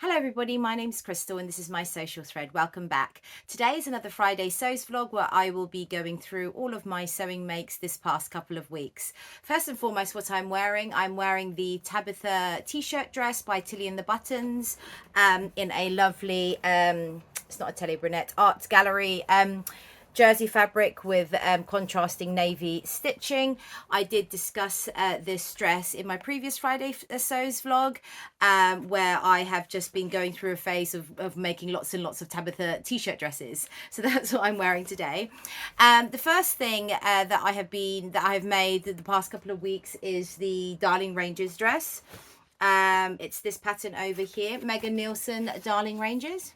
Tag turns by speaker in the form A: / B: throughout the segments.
A: Hello everybody, my name's Crystal and this is my social thread. Welcome back. Today is another Friday Sews vlog where I will be going through all of my sewing makes this past couple of weeks. First and foremost, what I'm wearing the Tabitha T-shirt dress by Tilly and the Buttons in a lovely, it's not a Telly Brunette, art gallery jersey fabric with contrasting navy stitching. I did discuss this dress in my previous Friday Sews vlog where I have just been going through a phase of making lots and lots of Tabitha T-shirt dresses. So that's what I'm wearing today. The first thing that I have made the past couple of weeks is the Darling Ranges dress. It's this pattern over here, Megan Nielsen Darling Ranges.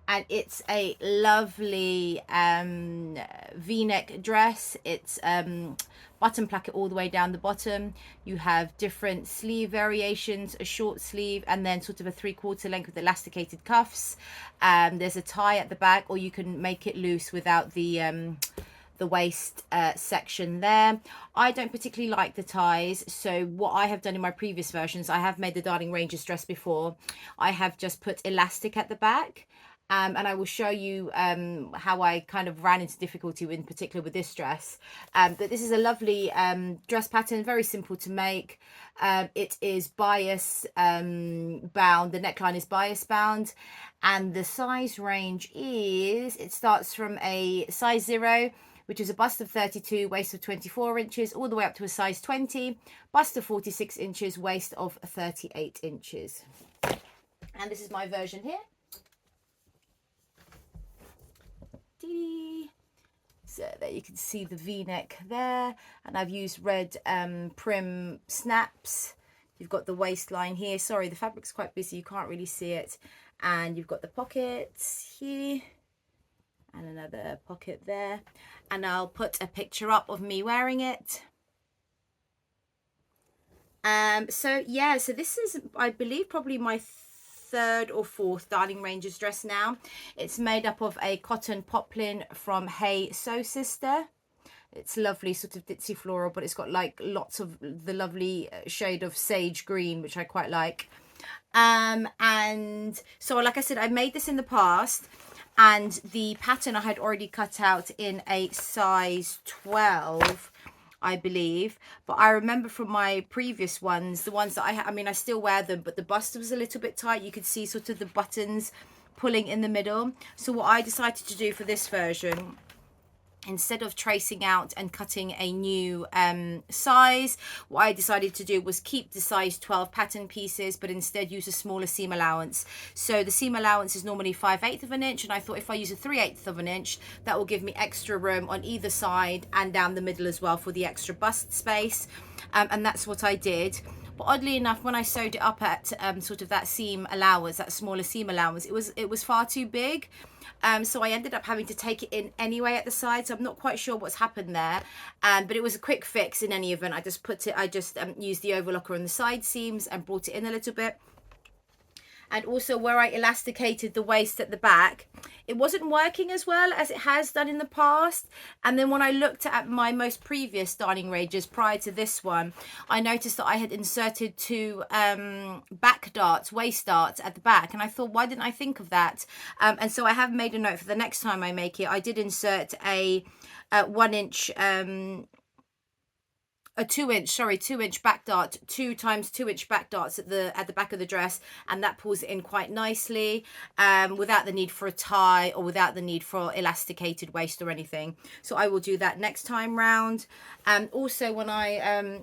A: And it's a lovely v-neck dress. It's button placket all the way down the bottom. You have different sleeve variations, a short sleeve and then sort of a 3/4 length with elasticated cuffs. There's a tie at the back, or you can make it loose without the waist section there. I don't particularly like the ties, so what I have done in my previous versions, I have made the Darling Ranges dress before, I have just put elastic at the back. And I will show you how I kind of ran into difficulty in particular with this dress. But this is a lovely dress pattern, very simple to make. It is bias bound, the neckline is bias bound, and the size range is, it starts from a size 0, which is a bust of 32, waist of 24 inches, all the way up to a size 20, bust of 46 inches, waist of 38 inches. And this is my version here. So there you can see the v-neck there, and I've used red prim snaps. You've got the waistline here. Sorry, the fabric's quite busy, you can't really see it. And you've got the pockets here and another pocket there, and I'll put a picture up of me wearing it. So yeah, so this is, I believe, probably my third or fourth Darling Ranges dress now. It's made up of a cotton poplin from Hey Sew Sister. It's lovely, sort of ditzy floral, but it's got like lots of the lovely shade of sage green, which I quite like. And so like I said, I made this in the past, and the pattern I had already cut out in a size 12, I believe. But I remember from my previous ones, the ones that I mean, I still wear them, but the bust was a little bit tight. You could see sort of the buttons pulling in the middle. So what I decided to do for this version, instead of tracing out and cutting a new size, what I decided to do was keep the size 12 pattern pieces, but instead use a smaller seam allowance. So the seam allowance is normally 5/8 of an inch, and I thought if I use a 3/8 of an inch, that will give me extra room on either side and down the middle as well for the extra bust space. And that's what I did. But oddly enough, when I sewed it up at sort of that seam allowance, that smaller seam allowance, it was far too big. So I ended up having to take it in anyway at the side. So I'm not quite sure what's happened there. But it was a quick fix in any event. I just used the overlocker on the side seams and brought it in a little bit. And also where I elasticated the waist at the back, it wasn't working as well as it has done in the past. And then when I looked at my most previous Darling Ranges prior to this one, I noticed that I had inserted 2 back darts, waist darts at the back, and I thought, why didn't I think of that? And so I have made a note for the next time I make it. I did insert a 1 inch a 2 inch back dart, 2 times 2 inch back darts at the back of the dress, and that pulls it in quite nicely without the need for a tie or without the need for elasticated waist or anything. So I will do that next time round. Also when I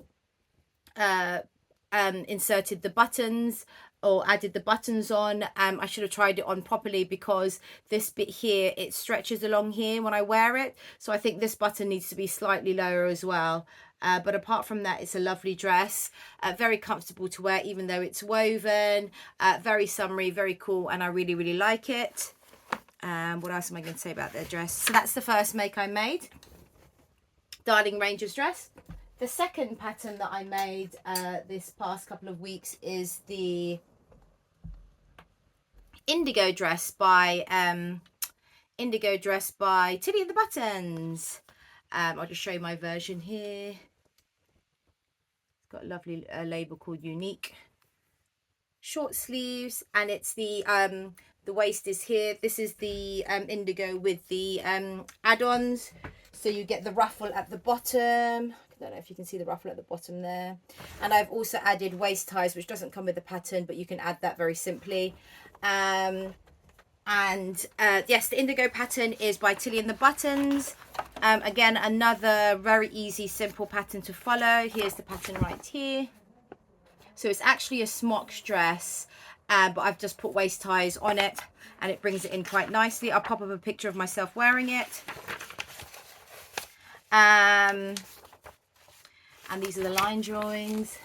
A: inserted the buttons or added the buttons on, I should have tried it on properly, because this bit here, it stretches along here when I wear it, so I think this button needs to be slightly lower as well. But apart from that, it's a lovely dress, very comfortable to wear even though it's woven, very summery, very cool, and I really, really like it. What else am I going to say about their dress? So that's the first make I made, Darling Ranges dress. The second pattern that I made this past couple of weeks is the Indigo dress by Tilly and the Buttons. I'll just show you my version here. It's got a lovely label called Unique. short sleeves, and it's the waist is here. This is the indigo with the add-ons, so you get the ruffle at the bottom. I don't know if you can see the ruffle at the bottom there. And I've also added waist ties, which doesn't come with the pattern, but you can add that very simply. Yes, the indigo pattern is by Tilly and the Buttons. Again, another very easy, simple pattern to follow. Here's the pattern right here. So it's actually a smock dress, but I've just put waist ties on it, and it brings it in quite nicely. I'll pop up a picture of myself wearing it. And these are the line drawings.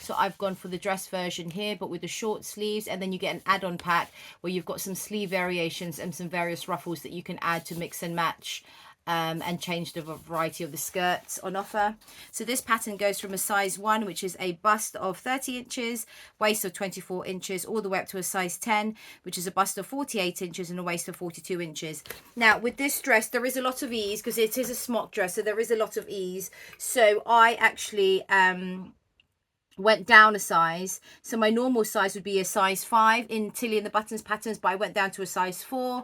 A: So I've gone for the dress version here, but with the short sleeves, and then you get an add-on pack where you've got some sleeve variations and some various ruffles that you can add to mix and match and change the variety of the skirts on offer. So this pattern goes from a size 1, which is a bust of 30 inches, waist of 24 inches, all the way up to a size 10, which is a bust of 48 inches and a waist of 42 inches. Now, with this dress, there is a lot of ease because it is a smock dress, so there is a lot of ease. So I actually went down a size. So my normal size would be a size 5 in Tilly and the Buttons patterns, but I went down to a size 4.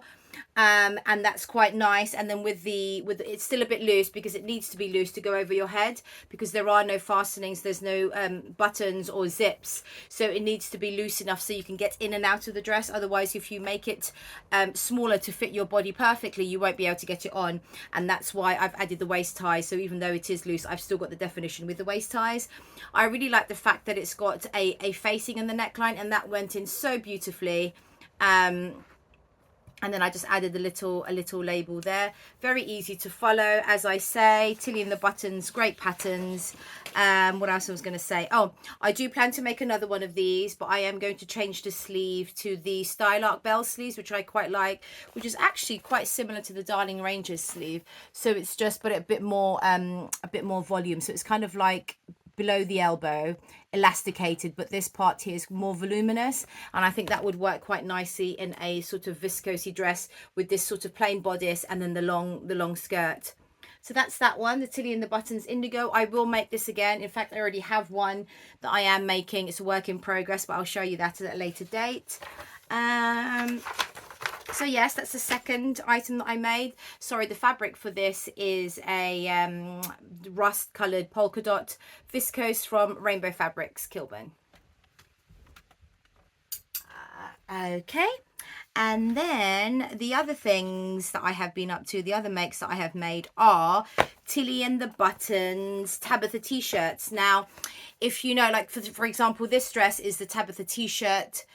A: And that's quite nice. And then with it's still a bit loose because it needs to be loose to go over your head, because there are no fastenings, there's no buttons or zips, so it needs to be loose enough so you can get in and out of the dress. Otherwise, if you make it smaller to fit your body perfectly, you won't be able to get it on. And that's why I've added the waist ties, so even though it is loose, I've still got the definition with the waist ties. I really like the fact that it's got a facing in the neckline, and that went in so beautifully. And then I just added a little label there. Very easy to follow, as I say. Tilly and the Buttons, great patterns. What else I was going to say? Oh, I do plan to make another one of these, but I am going to change the sleeve to the Style Arc bell sleeves, which I quite like, which is actually quite similar to the Darling Rangers sleeve. So it's just, but a bit more volume. So it's kind of like below the elbow, elasticated, but this part here is more voluminous, and I think that would work quite nicely in a sort of viscosy dress with this sort of plain bodice and then the long skirt. So that's that one, the Tilly and the Buttons Indigo. I will make this again. In fact, I already have one that I am making. It's a work in progress, but I'll show you that at a later date. So yes, that's the second item that I made. Sorry, the fabric for this is a rust coloured polka dot viscose from Rainbow Fabrics, Kilburn. Okay, and then the other things that I have been up to, the other makes that I have made are Tilly and the Buttons Tabitha T-shirts. Now, if you know, like for example, this dress is the Tabitha T-shirt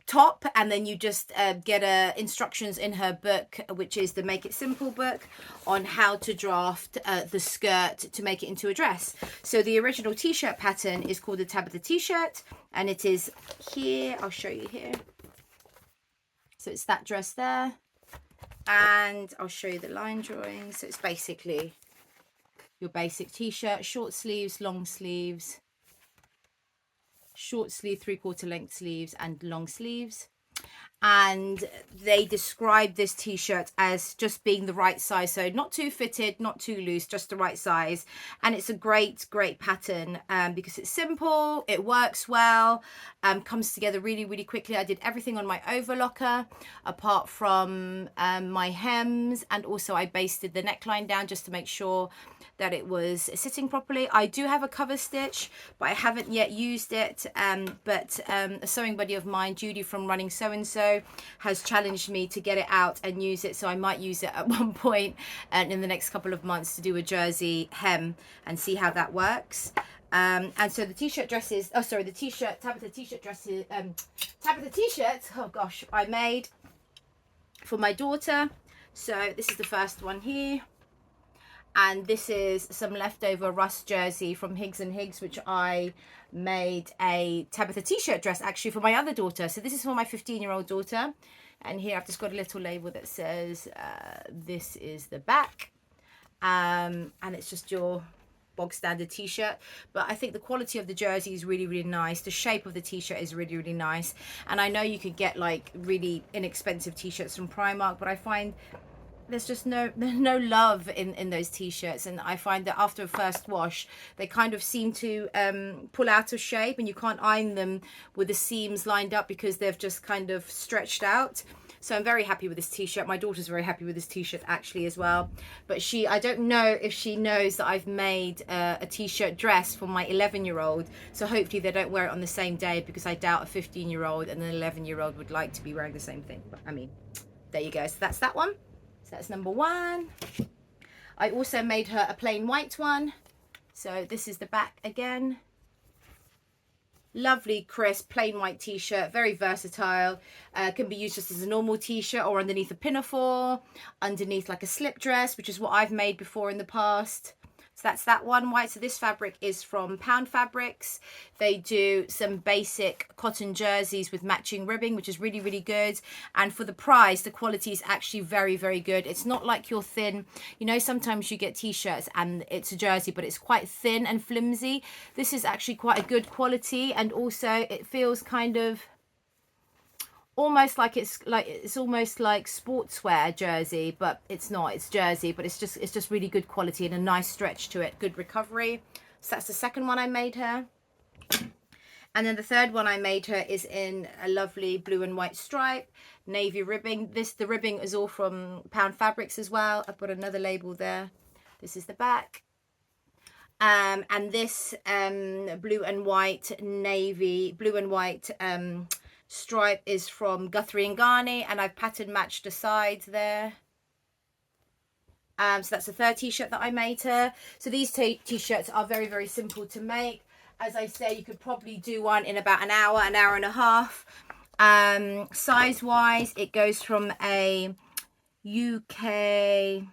A: top, and then you just get instructions in her book, which is the Make It Simple book, on how to draft the skirt to make it into a dress. So the original t-shirt pattern is called the Tabitha T-shirt, and it is here. I'll show you here. So it's that dress there, and I'll show you the line drawing. So it's basically your basic t-shirt, short sleeves, long sleeves, short sleeve, 3/4 length sleeves, and long sleeves. And they describe this t-shirt as just being the right size, so not too fitted, not too loose, just the right size. And it's a great pattern because it's simple, it works well, comes together really quickly. I did everything on my overlocker apart from my hems, and also I basted the neckline down just to make sure that it was sitting properly. I do have a cover stitch, but I haven't yet used it. But a sewing buddy of mine, Judy from Running So and So, has challenged me to get it out and use it. So I might use it at one point and in the next couple of months to do a jersey hem and see how that works. And so the t-shirt dresses, oh sorry, the t-shirt, Tabitha t-shirt dresses, Tabitha t-shirts, oh gosh, I made for my daughter. So this is the first one here. And this is some leftover rust jersey from Higgs and Higgs, which I made a Tabitha t-shirt dress actually for my other daughter. So this is for my 15-year-old daughter. And here I've just got a little label that says, this is the back. And it's just your bog standard t-shirt. But I think the quality of the jersey is really nice. The shape of the t-shirt is really nice. And I know you could get like really inexpensive t-shirts from Primark, but I find there's just no love in those t-shirts, and I find that after a first wash they kind of seem to pull out of shape, and you can't iron them with the seams lined up because they've just kind of stretched out. So I'm very happy with this t-shirt. My daughter's very happy with this t-shirt actually as well, but I don't know if she knows that I've made a t-shirt dress for my 11-year-old, so hopefully they don't wear it on the same day, because I doubt a 15-year-old and an 11-year-old would like to be wearing the same thing. But I mean, there you go. So that's that one. So that's number one. I also made her a plain white one. So this is the back again. Lovely, crisp, plain white t-shirt. Very versatile. Can be used just as a normal t-shirt or underneath a pinafore, underneath like a slip dress, which is what I've made before in the past. So that's that one white. So this fabric is from Pound Fabrics. They do some basic cotton jerseys with matching ribbing, which is really, really good. And for the price, the quality is actually very, very good. It's not like your thin, you know, sometimes you get t-shirts and it's a jersey, but it's quite thin and flimsy. This is actually quite a good quality, and also it feels kind of almost like it's almost like sportswear jersey, but it's not. It's jersey, but it's just really good quality and a nice stretch to it. Good recovery. So that's the second one I made her. And then the third one I made her is in a lovely blue and white stripe, navy ribbing. The ribbing is all from Pound Fabrics as well. I've got another label there. This is the back. And this blue and white stripe is from Guthrie and Ghani, and I've pattern matched the sides there. So that's the third t-shirt that I made her. So these t-shirts are very, very simple to make. As I say, you could probably do one in about an hour and a half. Size wise, it goes from a UK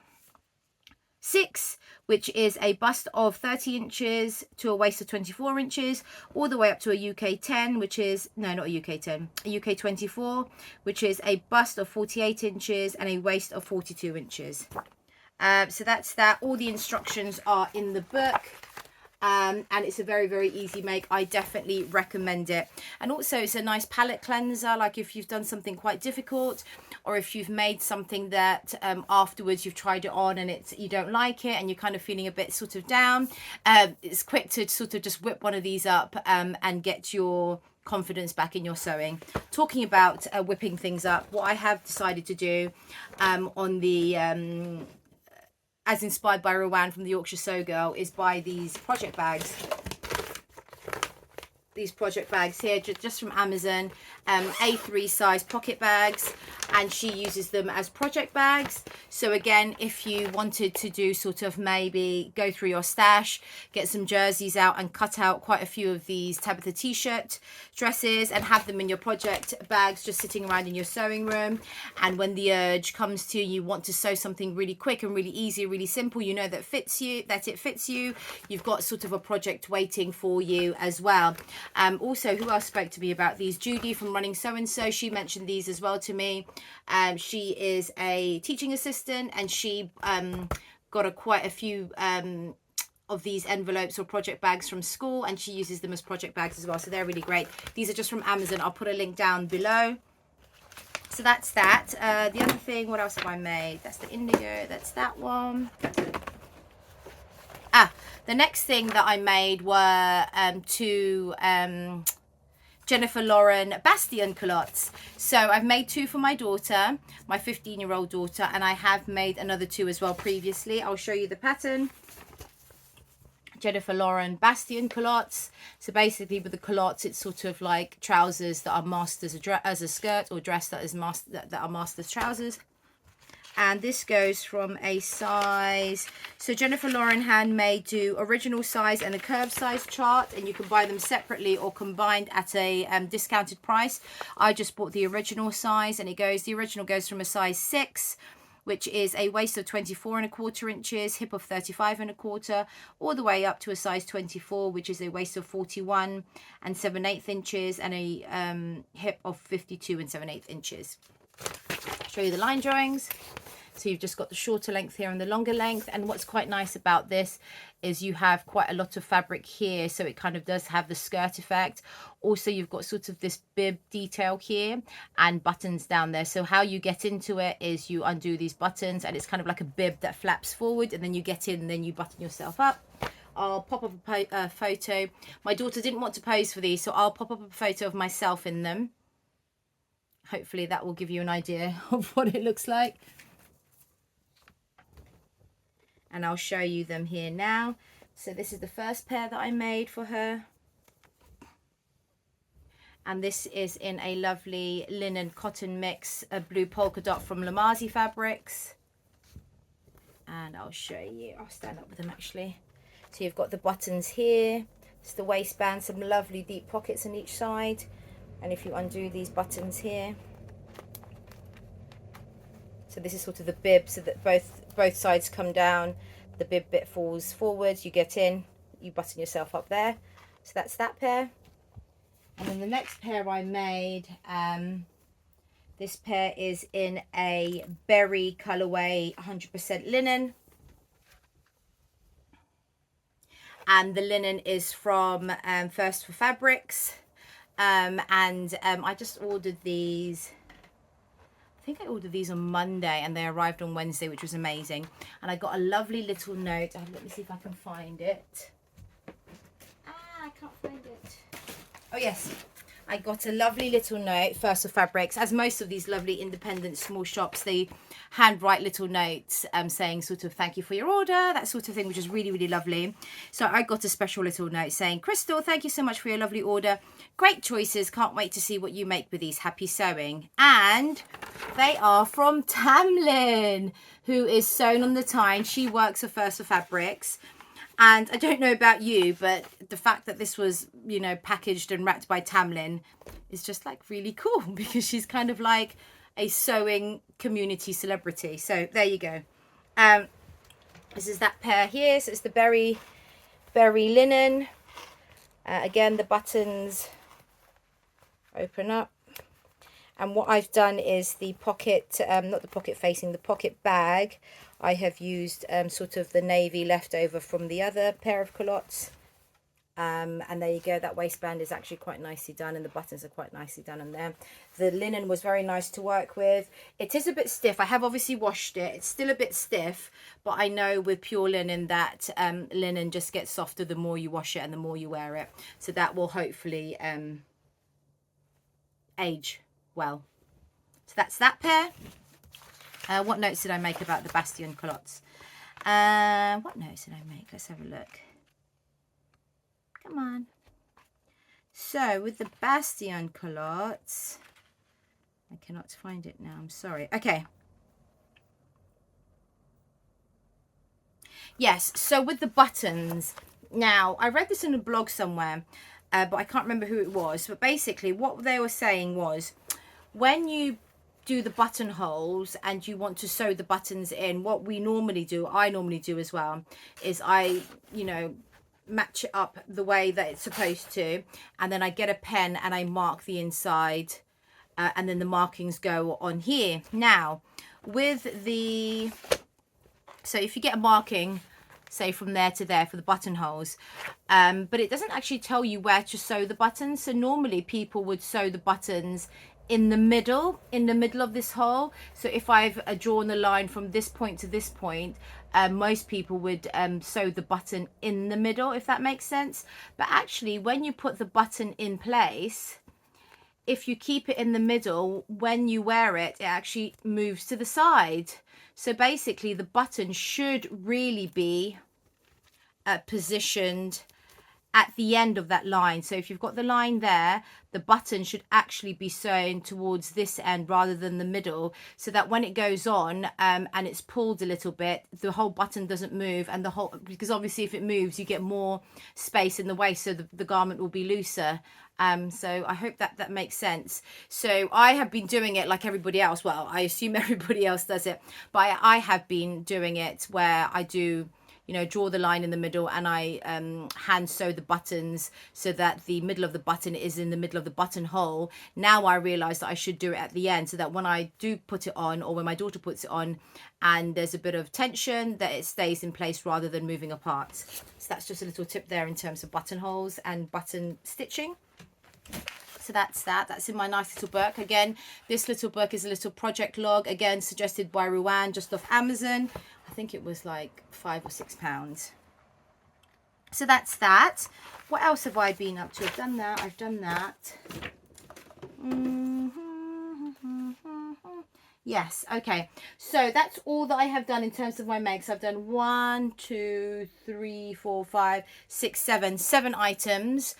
A: 6, which is a bust of 30 inches to a waist of 24 inches, all the way up to a UK 10, which is, no, not a UK 10, a UK 24, which is a bust of 48 inches and a waist of 42 inches. So that's that. All the instructions are in the book. And it's a very, very easy make. I definitely recommend it. And also it's a nice palette cleanser, like if you've done something quite difficult, or if you've made something that afterwards you've tried it on and you don't like it and you're kind of feeling a bit sort of down. It's quick to sort of just whip one of these up and get your confidence back in your sewing. Talking about whipping things up, what I have decided to do on the as inspired by Rowan from the Yorkshire Sew Girl, is buy these project bags. These project bags here, just from Amazon, A3 size pocket bags, and she uses them as project bags. So again, if you wanted to do sort of maybe go through your stash, get some jerseys out and cut out quite a few of these Tabitha T-shirt dresses and have them in your project bags just sitting around in your sewing room, and when the urge comes to you want to sew something really quick and really easy, really simple, you know that it fits you, you've got sort of a project waiting for you as well. Also, who else spoke to me about these? Judy from Running So and So, she mentioned these as well to me. She is a teaching assistant, and she got quite a few of these envelopes or project bags from school, and she uses them as project bags as well, so they're really great. These are just from Amazon. I'll put a link down below. So that's that. The other thing, what else have I made? That's the Indigo, that's that one. The next thing that I made were two Jennifer Lauren Bastian culottes. So I've made two for my daughter, my 15-year-old daughter, and I have made another two as well previously. I'll show you the pattern. Jennifer Lauren Bastian culottes. So basically with the culottes, it's sort of like trousers that are masked as a skirt, or dress that is masked, that are masked as trousers. And this goes from a size, so Jennifer Lauren Handmade do original size and a curve size chart, and you can buy them separately or combined at a discounted price. I just bought the original size, and the original goes from a size 6, which is a waist of 24¼ inches, hip of 35¼ all the way up to a size 24, which is a waist of 41 7/8 inches and a hip of 52 7/8 inches. Show you the line drawings. So you've just got the shorter length here and the longer length. And what's quite nice about this is you have quite a lot of fabric here, so it kind of does have the skirt effect. Also, you've got sort of this bib detail here and buttons down there. So how you get into it is you undo these buttons, and it's kind of like a bib that flaps forward, and then you get in and then you button yourself up. I'll pop up a photo. My daughter didn't want to pose for these, so I'll pop up a photo of myself in them. Hopefully that will give you an idea of what it looks like. And I'll show you them here now. So this is the first pair that I made for her. And this is in a lovely linen cotton mix, a blue polka dot from Lamazi Fabrics. And I'll show you, I'll stand up with them actually. So you've got the buttons here, it's the waistband, some lovely deep pockets on each side. And if you undo these buttons here, so this is sort of the bib, so that both sides come down, the bib bit falls forwards, you get in, you button yourself up there. So that's that pair. And then the next pair I made, this pair is in a berry colorway, 100% linen. And the linen is from First for Fabrics. I just ordered these. I think I ordered these on Monday and they arrived on Wednesday, which was amazing. And I got a lovely little note. Let me see if I can find it. I can't find it. Oh yes, I got a lovely little note, First of Fabrics. As most of these lovely independent small shops, they handwrite little notes saying sort of thank you for your order, that sort of thing, which is really, really lovely. So I got a special little note saying, Crystal, thank you so much for your lovely order. Great choices. Can't wait to see what you make with these. Happy sewing. And they are from Tamlin, who is sewn on the Tyne. She works for First of Fabrics. And I don't know about you, but the fact that this was, you know, packaged and wrapped by Tamlin is just like really cool, because she's kind of like a sewing community celebrity. So there you go. This is that pair here. So it's the berry linen. Again, the buttons open up. And what I've done is the pocket, not the pocket facing, the pocket bag. I have used sort of the navy leftover from the other pair of culottes. And there you go, that waistband is actually quite nicely done and the buttons are quite nicely done on there. The linen was very nice to work with. It is a bit stiff. I have obviously washed it. It's still a bit stiff, but I know with pure linen that linen just gets softer the more you wash it and the more you wear it. So that will hopefully age well. So that's that pair. What notes did I make about the Bastian culottes? What notes did I make? Let's have a look. Come on. So with the Bastian culottes, I cannot find it now. I'm sorry. Okay. Yes. So with the buttons, now I read this in a blog somewhere, but I can't remember who it was. But basically, what they were saying was, when you do the buttonholes and you want to sew the buttons in, what we normally do, I normally do as well, is I, you know, match it up the way that it's supposed to, and then I get a pen and I mark the inside, and then the markings go on here. Now with the, so if you get a marking, say from there to there for the buttonholes, but it doesn't actually tell you where to sew the buttons. So normally people would sew the buttons in the middle of this hole. So if I've drawn a line from this point to this point, most people would sew the button in the middle, if that makes sense. But actually, when you put the button in place, if you keep it in the middle, when you wear it, it actually moves to the side. So basically the button should really be positioned at the end of that line. So if you've got the line there, the button should actually be sewn towards this end rather than the middle, so that when it goes on and it's pulled a little bit, the whole button doesn't move, and the whole, because obviously if it moves you get more space in the waist, so the garment will be looser. So I hope that makes sense. So I have been doing it like everybody else. Well, I assume everybody else does it, but I have been doing it where I do, you know, draw the line in the middle, and I hand sew the buttons so that the middle of the button is in the middle of the buttonhole. Now I realize that I should do it at the end, so that when I do put it on, or when my daughter puts it on and there's a bit of tension, that it stays in place rather than moving apart. So that's just a little tip there in terms of buttonholes and button stitching. So that's in my nice little book. Again, this little book is a little project log, again suggested by Ruan, just off Amazon. I think it was like £5 or £6. So that's that. What else have I been up to? I've done that. Yes, okay, so that's all that I have done in terms of my makes. I've done 1, 2, 3, 4, 5, 6, 7 items,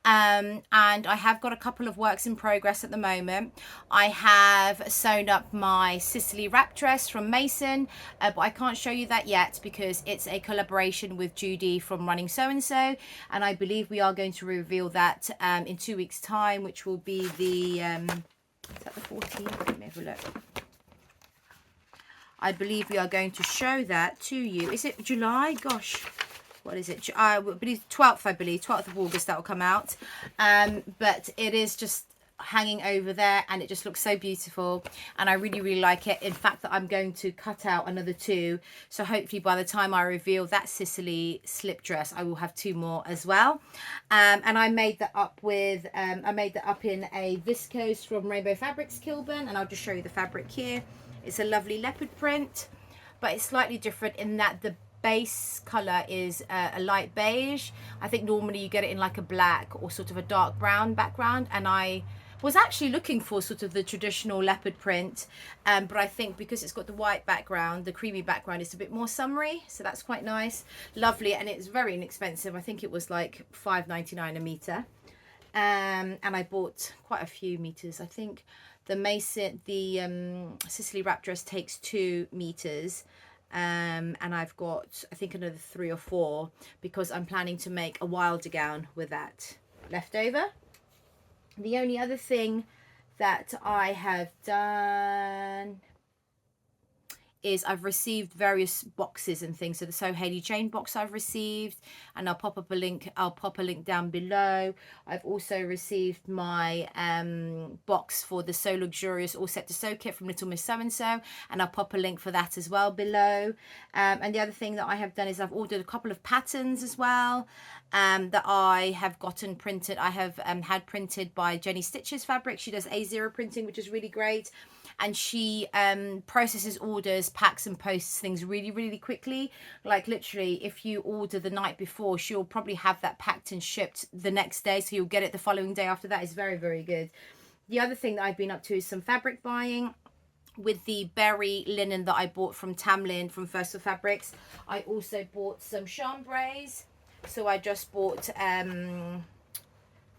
A: and I have got a couple of works in progress at the moment. I have sewn up my Sicily wrap dress from Mason, but I can't show you that yet because it's a collaboration with Judy from Running So and So, and I believe we are going to reveal that in 2 weeks time, which will be the is that the 14th? Let me have a look. I believe we are going to show that to you. Is it July? Gosh, what is it? I believe 12th, I believe. 12th of August that will come out. But it is just hanging over there and it just looks so beautiful. And I really, really like it. In fact, that I'm going to cut out another 2. So hopefully by the time I reveal that Sicily slip dress, I will have 2 more as well. And I made that up with, I made that up in a viscose from Rainbow Fabrics Kilburn. And I'll just show you the fabric here. It's a lovely leopard print, but it's slightly different in that the base color is a light beige. I think normally you get it in like a black or sort of a dark brown background, and I was actually looking for sort of the traditional leopard print, but I think because it's got the white background, the creamy background, it's a bit more summery, so that's quite nice. Lovely, and it's very inexpensive. I think it was like $5.99 a meter, and I bought quite a few meters. I think the Mason, the Sicily wrap dress takes 2 meters, and I've got I think another 3 or 4 because I'm planning to make a wilder gown with that left over. The only other thing that I have done is I've received various boxes and things. So the So Hayley Jane box I've received, and I'll pop up a link. I'll pop a link down below. I've also received my box for the So Luxurious All Set to Sew kit from Little Miss So and So, and I'll pop a link for that as well below. And the other thing that I have done is I've ordered a couple of patterns as well that I have gotten printed. I have had printed by Jenny Stitches Fabric. She does A0 printing, which is really great. And she processes orders, packs and posts things really, really quickly. Like literally, if you order the night before, she'll probably have that packed and shipped the next day. So you'll get it the following day after that. It's very, very good. The other thing that I've been up to is some fabric buying. With the berry linen that I bought from Tamlin from First of Fabrics. I also bought some chambrays. So I just bought,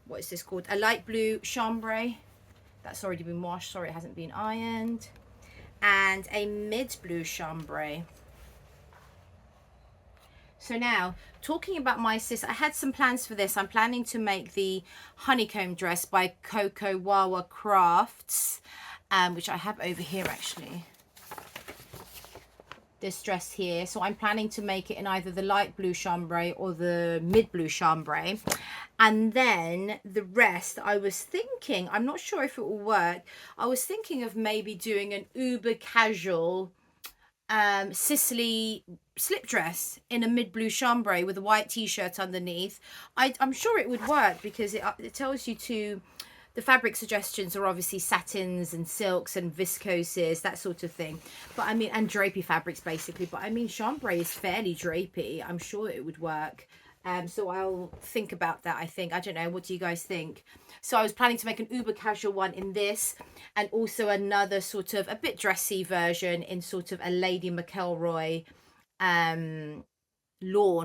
A: what is this called? A light blue chambray. That's already been washed. Sorry, it hasn't been ironed. And a mid blue chambray. So now, talking about my sis, I had some plans for this. I'm planning to make the honeycomb dress by Coco Wawa Crafts, which I have over here actually. This dress here. So I'm planning to make it in either the light blue chambray or the mid blue chambray. And then the rest, I was thinking, I'm not sure if it will work. I was thinking of maybe doing an uber casual Sicily slip dress in a mid blue chambray with a white t-shirt underneath. I'm sure it would work because it tells you to, the fabric suggestions are obviously satins and silks and viscoses, that sort of thing. But I mean, and drapey fabrics basically. But I mean, chambray is fairly drapey. I'm sure it would work. So I'll think about that, I think. I don't know. What do you guys think? So I was planning to make an uber casual one in this, and also another sort of a bit dressy version in sort of a Lady McElroy lawn.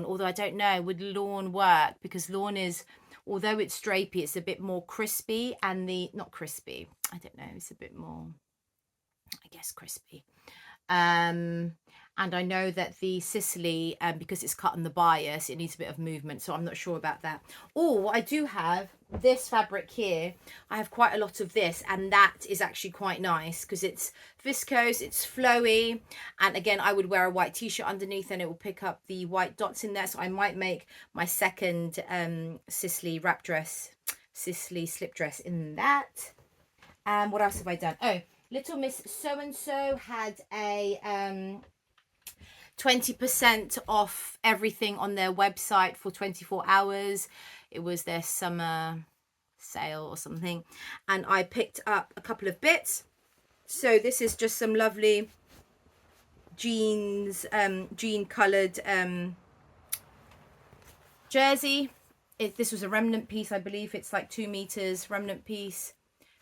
A: Although I don't know, would lawn work? Because lawn is, although it's drapey, it's a bit more crispy, and not crispy, I don't know, it's a bit more, I guess, crispy. And And I know that the Sicily, because it's cut on the bias, it needs a bit of movement. So I'm not sure about that. Oh, I do have this fabric here. I have quite a lot of this, and that is actually quite nice because it's viscose, it's flowy. And again, I would wear a white t-shirt underneath and it will pick up the white dots in there. So I might make my second Sicily wrap dress, Sicily slip dress in that. What else have I done? Oh, Little Miss So-and-so had a 20% off everything on their website for 24 hours. It was their summer sale or something. And I picked up a couple of bits. So this is just some lovely jeans, jean coloured jersey. This was a remnant piece, I believe. It's like 2 meters remnant piece.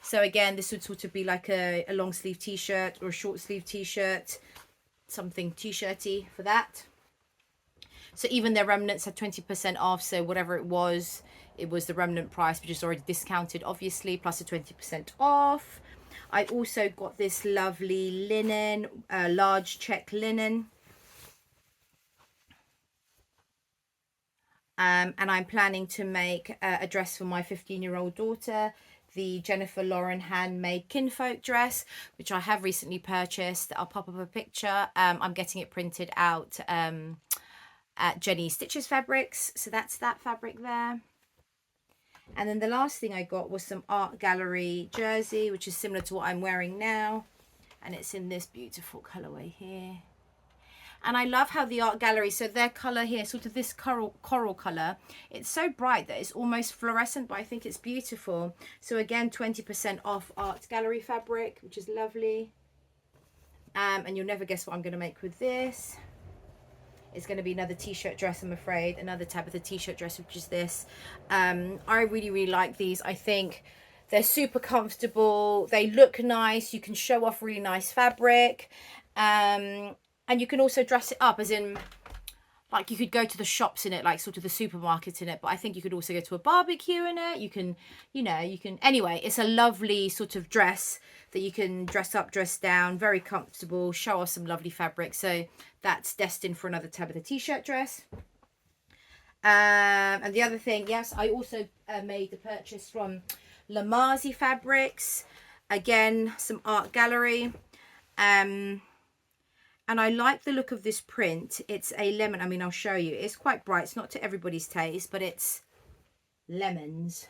A: So again, this would sort of be like a long sleeve t-shirt or a short sleeve t-shirt, something t-shirty for that. So even their remnants had 20% off. So whatever it was the remnant price, which is already discounted, obviously, plus a 20% off. I also got this lovely linen, large check linen. And I'm planning to make a dress for my 15-year-old daughter, the Jennifer Lauren handmade kinfolk dress, which I have recently purchased. I'll pop up a picture. I'm getting it printed out at Jenny Stitches Fabrics. So that's that fabric there. And then the last thing I got was some art gallery jersey, which is similar to what I'm wearing now. And it's in this beautiful colorway here. And I love how the art gallery, so their color here, sort of this coral color, it's so bright that it's almost fluorescent, but I think it's beautiful. So again, 20% off art gallery fabric, which is lovely. And you'll never guess what I'm going to make with this. It's going to be another t-shirt dress, I'm afraid. Another Tabitha T-shirt dress, which is this. I really like these. I think they're super comfortable. They look nice. You can show off really nice fabric. And you can also dress it up, as in, like, you could go to the shops in it, like sort of the supermarket in it. But I think you could also go to a barbecue in it. You can, anyway, it's a lovely sort of dress that you can dress up, dress down, very comfortable, show off some lovely fabric. So that's destined for another Tabitha T-shirt dress. And the other thing, yes, I also made the purchase from Lamazi Fabrics. Again, some art gallery. And I like the look of this print. It's a lemon. I mean, I'll show you. It's quite bright. It's not to everybody's taste, but it's lemons.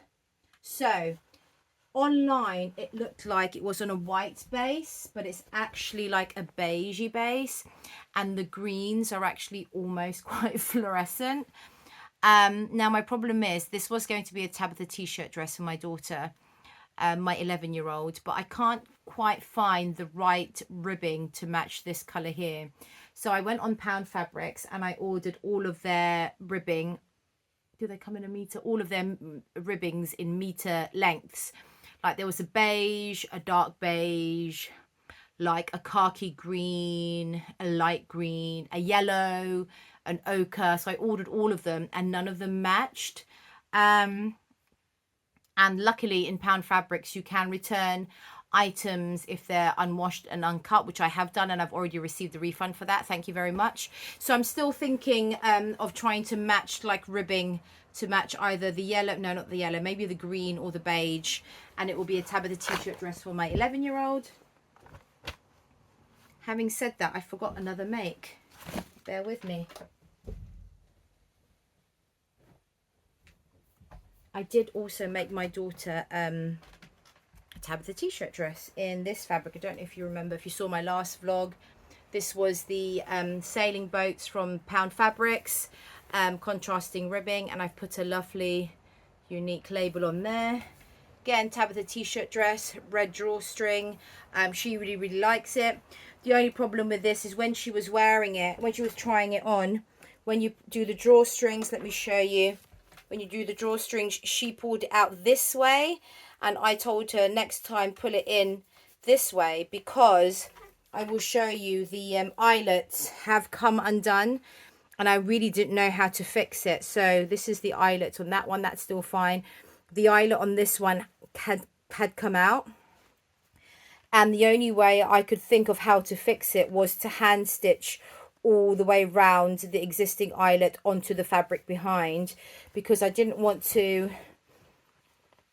A: So online, it looked like it was on a white base, but it's actually like a beigey base. And the greens are actually almost quite fluorescent. Now, my problem is this was going to be a Tabitha T-shirt dress for my daughter, my 11-year-old, but I can't quite find the right ribbing to match this color here. So I went on Pound Fabrics and I ordered all of their ribbing. Do they come in a meter? All of their ribbings in meter lengths. Like there was a beige, a dark beige, like a khaki green, a light green, a yellow, an ochre. So I ordered all of them and none of them matched. And luckily in Pound Fabrics, you can return items if they're unwashed and uncut, which I have done, and I've already received the refund for that. Thank you very much. So I'm still thinking of trying to match like ribbing to match either the yellow, no, not the yellow, maybe the green or the beige, and it will be a Tabitha T-shirt dress for my 11-year-old. Having said that, I forgot another make. Bear with me. I did also make my daughter a Tabitha T-shirt dress in this fabric. I don't know if you remember, if you saw my last vlog. This was the sailing boats from Pound Fabrics, contrasting ribbing, and I've put a lovely unique label on there. Again, Tabitha T-shirt dress, red drawstring. She really likes it. The only problem with this is when she was wearing it, when she was trying it on, when you do the drawstrings, let me show you. When you do the drawstrings, she pulled it out this way, and I told her next time pull it in this way, because I will show you the eyelets have come undone and I really didn't know how to fix it. So this is the eyelet on that one, that's still fine. The eyelet on this one had come out, and the only way I could think of how to fix it was to hand stitch all the way round the existing eyelet onto the fabric behind, because I didn't want to,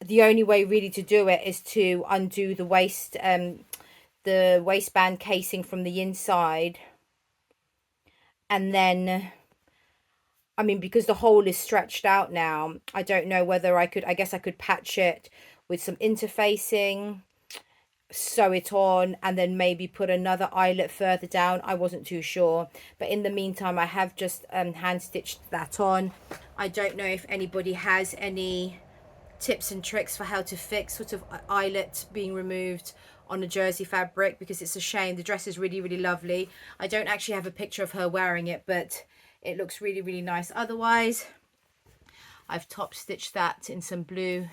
A: the only way really to do it is to undo the waistband casing from the inside, and then, I mean, because the hole is stretched out now, I don't know whether I guess I could patch it with some interfacing, sew it on, and then maybe put another eyelet further down. I wasn't too sure, but in the meantime I have just hand stitched that on. I don't know if anybody has any tips and tricks for how to fix sort of eyelet being removed on a jersey fabric, because it's a shame. The dress is really, really lovely. I don't actually have a picture of her wearing it, but it looks really, really nice. Otherwise, I've top stitched that in some blue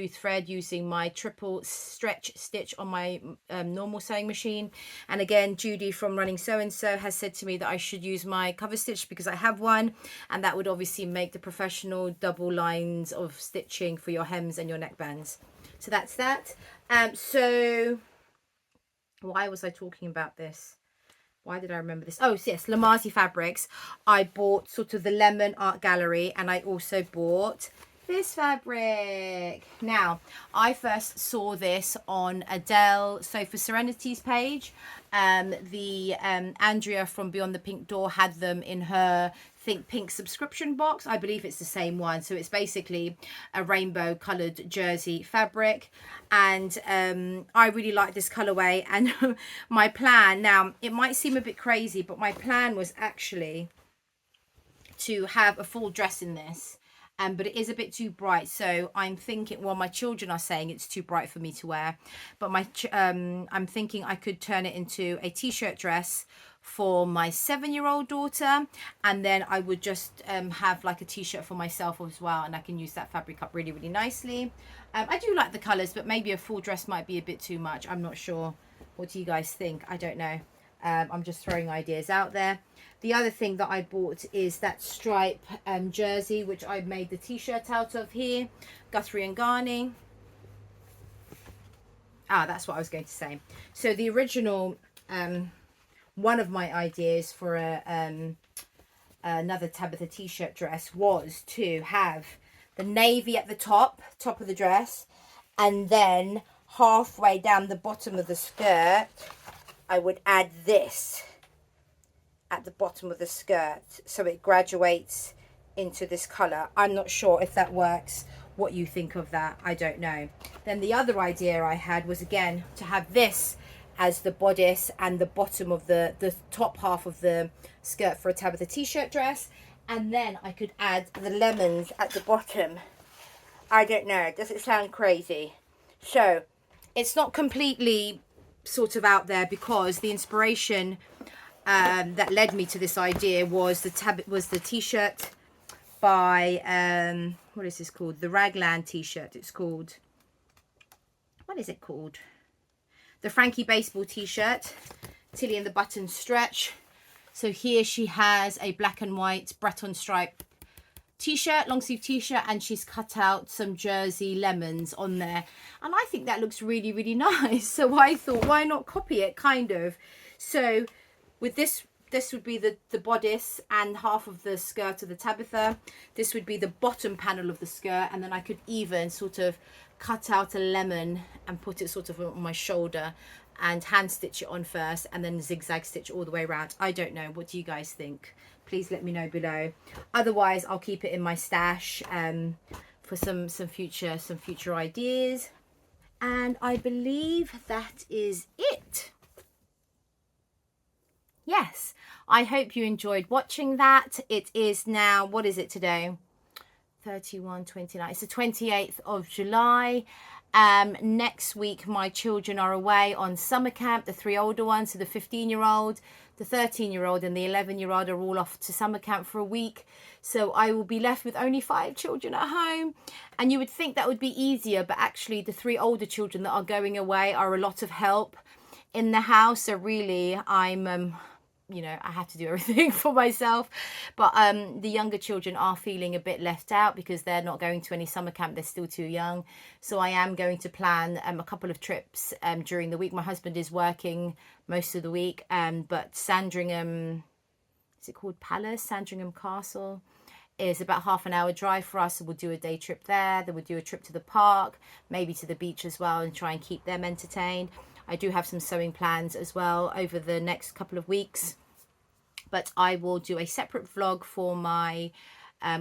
A: thread using my triple stretch stitch on my normal sewing machine. And again, Judy from Running So and So has said to me that I should use my cover stitch because I have one, and that would obviously make the professional double lines of stitching for your hems and your neckbands. So that's that. So why was I talking about this? Why did I remember this? Oh yes, Lamazi Fabrics. I bought sort of the Lemon Art Gallery, and I also bought this fabric. Now, I first saw this on Adele Sofa Serenity's page. Andrea from Beyond the Pink Door had them in her Think Pink subscription box. I believe it's the same one. So it's basically a rainbow coloured jersey fabric, and I really like this colourway. And my plan, now it might seem a bit crazy, but my plan was actually to have a full dress in this. But it is a bit too bright, so I'm thinking, well, my children are saying it's too bright for me to wear, but I'm thinking I could turn it into a t-shirt dress for my 7-year-old daughter, and then I would just have like a t-shirt for myself as well, and I can use that fabric up really, really nicely. I do like the colours, but maybe a full dress might be a bit too much. I'm not sure. What do you guys think? I don't know. I'm just throwing ideas out there. The other thing that I bought is that stripe jersey, which I made the t-shirt out of here. Guthrie and Garney. That's what I was going to say. So the original, one of my ideas for another Tabitha T-shirt dress was to have the navy at the top of the dress, and then halfway down the bottom of the skirt, I would add this at the bottom of the skirt, so it graduates into this colour. I'm not sure if that works, what you think of that, I don't know. Then the other idea I had was, again, to have this as the bodice and the bottom of the top half of the skirt for a Tabitha T-shirt dress, and then I could add the lemons at the bottom. I don't know, does it sound crazy? So it's not completely sort of out there, because the inspiration that led me to this idea was the t-shirt by what is this called? The Ragland t-shirt. It's called, what is it called? The Frankie Baseball t-shirt, Tilly and the Buttons stretch. So here she has a black and white Breton stripe t-shirt, long sleeve t-shirt, and she's cut out some jersey lemons on there, and I think that looks really, really nice. So I thought, why not copy it, kind of. So with this would be the bodice and half of the skirt of the Tabitha. This would be the bottom panel of the skirt, and then I could even sort of cut out a lemon and put it sort of on my shoulder and hand stitch it on first, and then zigzag stitch all the way around. I don't know, what do you guys think? Please let me know below. Otherwise, I'll keep it in my stash for some future ideas. And I believe that is it. Yes, I hope you enjoyed watching that. It is now, what is it today? 31/29. It's the 28th of July. Next week my children are away on summer camp, the 3 older ones, so the 15-year-old, the 13-year-old and the 11-year-old are all off to summer camp for a week. So I will be left with only 5 children at home, and you would think that would be easier, but actually the 3 older children that are going away are a lot of help in the house. So really I'm you know, I have to do everything for myself. But the younger children are feeling a bit left out because they're not going to any summer camp. They're still too young. So I am going to plan a couple of trips during the week. My husband is working most of the week, but Sandringham, is it called Palace? Sandringham Castle is about half an hour drive for us. So we'll do a day trip there. Then we'll do a trip to the park, maybe to the beach as well, and try and keep them entertained. I do have some sewing plans as well over the next couple of weeks, but I will do a separate vlog for my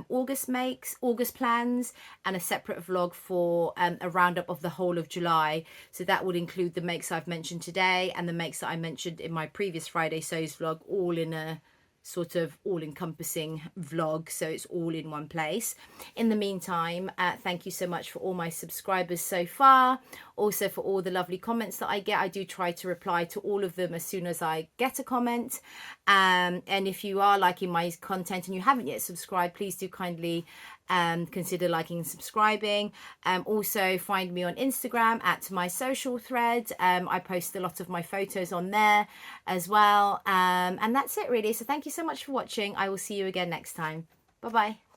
A: August plans, and a separate vlog for a roundup of the whole of July. So that would include the makes I've mentioned today and the makes that I mentioned in my previous Friday Sews vlog, all in a sort of all-encompassing vlog, so it's all in one place. In the meantime, thank you so much for all my subscribers so far, also for all the lovely comments that I get. I do try to reply to all of them as soon as I get a comment, and if you are liking my content and you haven't yet subscribed, please do kindly consider liking and subscribing. Also find me on Instagram at my social thread. I post a lot of my photos on there as well, and that's it really. So thank you so much for watching. I will see you again next time. Bye bye.